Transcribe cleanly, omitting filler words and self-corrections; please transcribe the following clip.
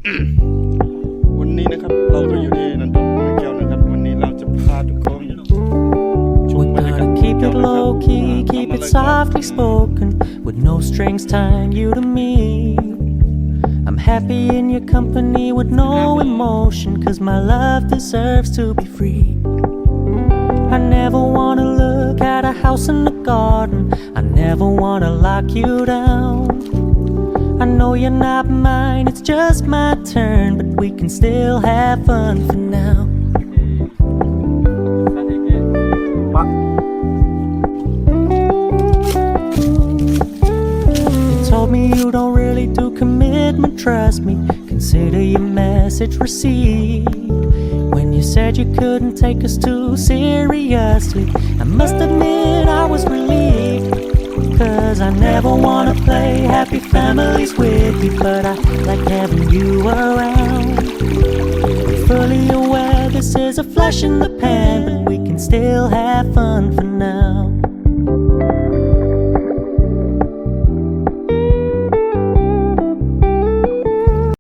วันนี้นะครับเราก็อยู่ที่น้ำตกหอยแก้วนะครับวันนี้เราจะพาทุกคนชม We're บรรยากาศ gonna keep แก้ว it นะครับ low key, keep it softly spoken, with no strings tying you to me. I'm happy in your company with no emotion, cause my love deserves to be free. I never wanna look at a house in the garden, I never wanna lock you down. I know you're not mine, it's just my turn, but we can still have fun for now. You told me you don't really do commitment, trust me, consider your message received. When you said you couldn't take us too seriously, I must admit I was relieved. Cause I never wanna play happy families with you, but I like having you around. I'm fully aware this is a flash in the pan, but we can still have fun for